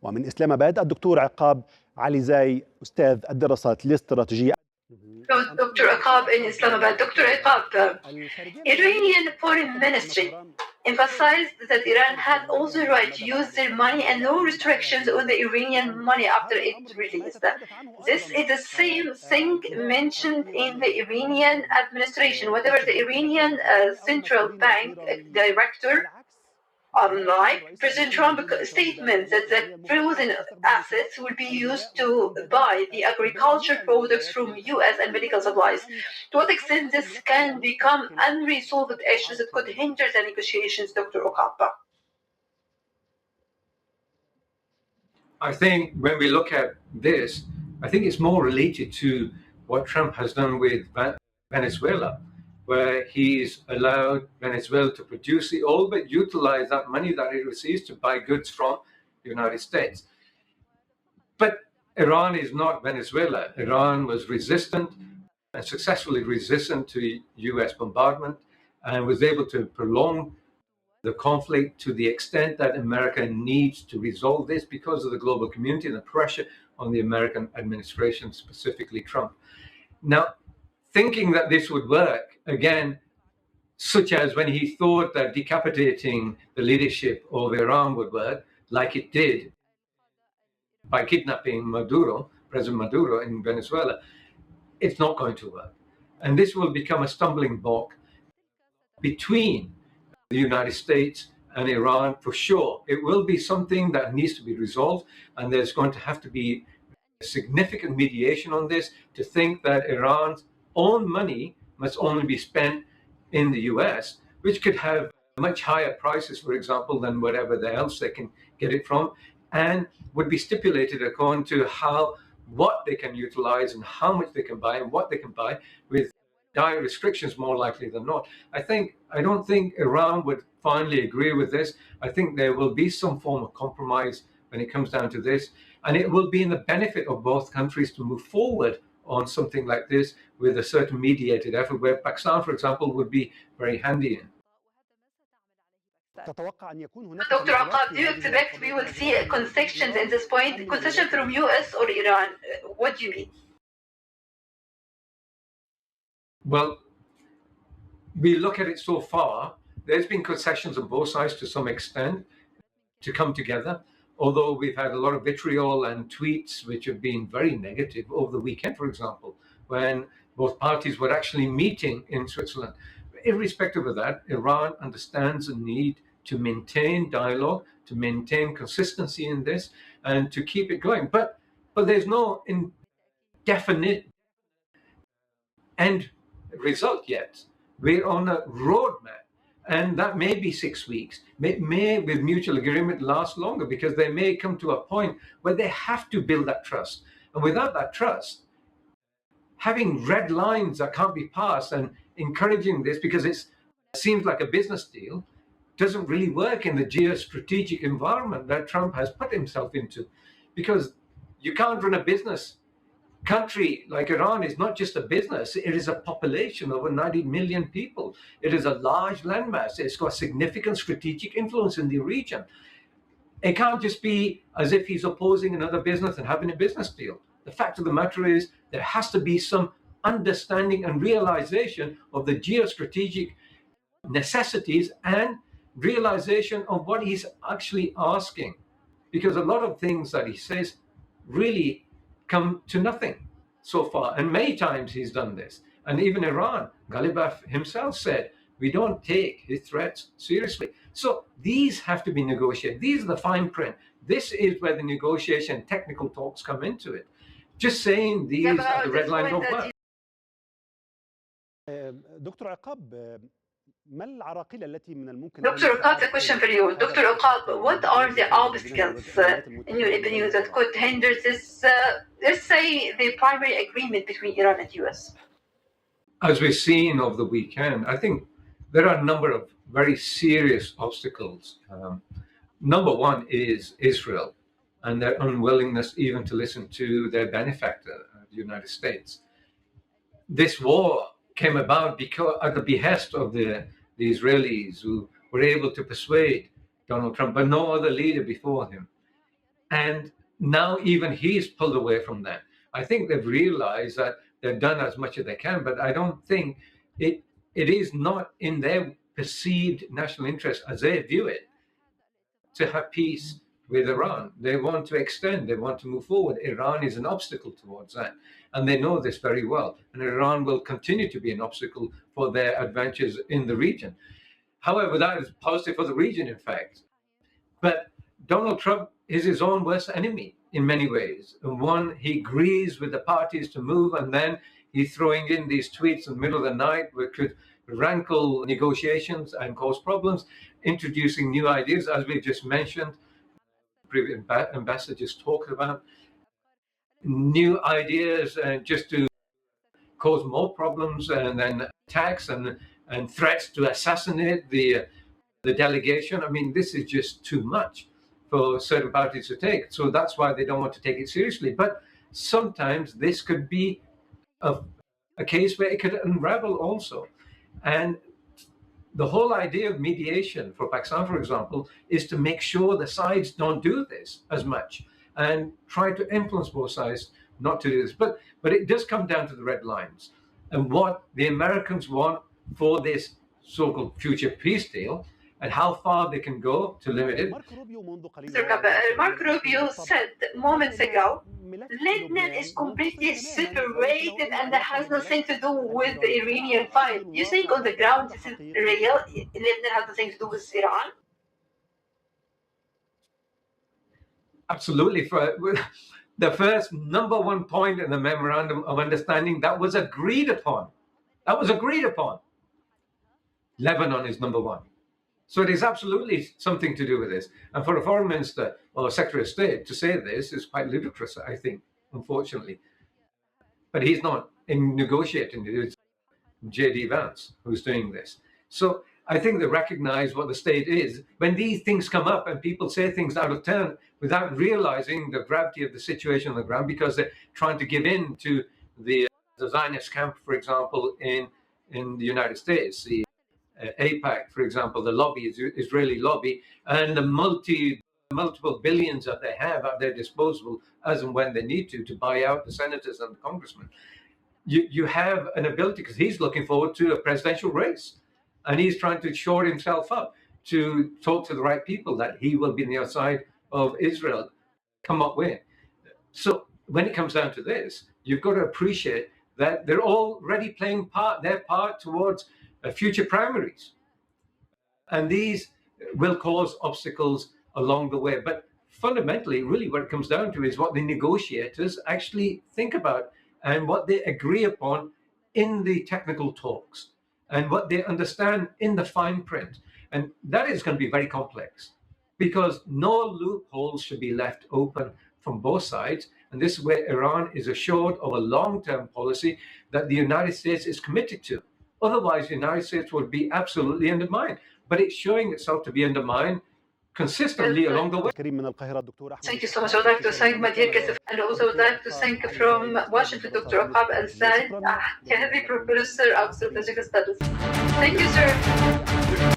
ومن إسلام آباد الدكتور عقاب عليزاي أستاذ الدراسات الاستراتيجية. Dr. Auqaab in Islamabad. Dr. Auqaab, Iranian Foreign Ministry emphasized that Iran had all the right to use their money and no restrictions on the Iranian money after it released. This is the same thing mentioned in the Iranian administration. Whatever the Iranian central bank director, unlike President Trump's statement that the frozen assets will be used to buy the agriculture products from US and medical supplies. To what extent this can become unresolved issues that could hinder the negotiations, Dr. Auqaab? I think when we look at this, I think it's more related to what Trump has done with Venezuela, where he's allowed Venezuela to produce the oil but utilize that money that it receives to buy goods from the United States. But Iran is not Venezuela. Iran was resistant and successfully resistant to US bombardment and was able to prolong the conflict to the extent that America needs to resolve this because of the global community and the pressure on the American administration, specifically Trump. Now, thinking that this would work, again, such as when he thought that decapitating the leadership of Iran would work, like it did by kidnapping Maduro, President Maduro in Venezuela, it's not going to work. And this will become a stumbling block between the United States and Iran for sure. It will be something that needs to be resolved, and there's going to have to be significant mediation on this to think that Iran's own money must only be spent in the US, which could have much higher prices, for example, than whatever else they can get it from, and would be stipulated according to what they can utilize and how much they can buy and what they can buy, with dire restrictions more likely than not. I don't think Iran would finally agree with this. I think there will be some form of compromise when it comes down to this, and it will be in the benefit of both countries to move forward on something like this with a certain mediated effort, where Pakistan, for example, would be very handy in. Dr. Auqaab, do you expect we will see concessions at this point? Concession from US or Iran? What do you mean? Well, we look at it so far, there's been concessions on both sides to some extent to come together, although we've had a lot of vitriol and tweets which have been very negative over the weekend, for example, when both parties were actually meeting in Switzerland. Irrespective of that, Iran understands the need to maintain dialogue, to maintain consistency in this, and to keep it going. But there's no indefinite end result yet. We're on a roadmap, and that may be 6 weeks. May, with mutual agreement, last longer, because they may come to a point where they have to build that trust. And without that trust, having red lines that can't be passed and encouraging this because it seems like a business deal doesn't really work in the geostrategic environment that Trump has put himself into. Because you can't run a business country like Iran is not just a business, it is a population of over 90 million people. It is a large landmass. It's got significant strategic influence in the region. It can't just be as if he's opposing another business and having a business deal. The fact of the matter is there has to be some understanding and realization of the geostrategic necessities and realization of what he's actually asking. Because a lot of things that he says really come to nothing so far. And many times he's done this. And even Iran, Ghalibaf himself said, we don't take his threats seriously. So these have to be negotiated. These are the fine print. This is where the negotiation technical talks come into it. Just saying these are the red line don't work. دكتور عقاب ما العراقيل التي من الممكن Dr. Auqaab, a question for you. Dr. Auqaab, what are the obstacles, in your opinion, that could hinder this, let's say, the primary agreement between Iran and US? As we've seen over the weekend, I think there are a number of very serious obstacles. Number one is Israel and their unwillingness even to listen to their benefactor, the United States. This war came about because at the behest of the Israelis, who were able to persuade Donald Trump, but no other leader before him. And now even he's pulled away from that. I think they've realized that they've done as much as they can, but I don't think it is not in their perceived national interest as they view it to have peace with Iran. They want to extend, they want to move forward. Iran is an obstacle towards that. And they know this very well. And Iran will continue to be an obstacle for their adventures in the region. However, that is positive for the region, in fact. But Donald Trump is his own worst enemy in many ways. And one, he agrees with the parties to move, and then he's throwing in these tweets in the middle of the night, which could rankle negotiations and cause problems, introducing new ideas, as we've just mentioned. Previous ambassador just talked about new ideas just to cause more problems, and then attacks and threats to assassinate the delegation. I mean, this is just too much for certain parties to take. So that's why they don't want to take it seriously. But sometimes this could be a case where it could unravel also. And the whole idea of mediation for Pakistan, for example, is to make sure the sides don't do this as much and try to influence both sides not to do this. But it does come down to the red lines. And what the Americans want for this so-called future peace deal, and how far they can go to limit it. Mark Rubio said moments ago, Lebanon is completely separated and that has nothing to do with the Iranian fight. You think on the ground this is real? Lebanon has nothing to do with Iran? Absolutely. For the first number one point in the memorandum of understanding that was agreed upon. Lebanon is number one. So it is absolutely something to do with this. And for a foreign minister or secretary of state to say this is quite ludicrous, I think, unfortunately. But he's not in negotiating. It's J.D. Vance who's doing this. So I think they recognize what the state is. When these things come up and people say things out of turn without realizing the gravity of the situation on the ground, because they're trying to give in to the Zionist camp, for example, in the United States, the AIPAC, for example, the lobby, Israeli lobby, and the multiple billions that they have at their disposal as and when they need to buy out the senators and the congressmen. You have an ability, because he's looking forward to a presidential race, and he's trying to shore himself up to talk to the right people that he will be on the other side of Israel, come up with. So when it comes down to this, you've got to appreciate that they're already playing their part towards future primaries. And these will cause obstacles along the way. But fundamentally, really what it comes down to is what the negotiators actually think about and what they agree upon in the technical talks and what they understand in the fine print. And that is going to be very complex, because no loopholes should be left open from both sides. And this is where Iran is assured of a long-term policy that the United States is committed to. Otherwise, the United States would be absolutely undermined. But it's showing itself to be undermined consistently along the way. Thank you so much. I would like to thank Madir Kasif, and also would like to thank from Washington, Dr. Auqaab Alizai, Heavy Professor of Strategic Studies. Thank you, sir.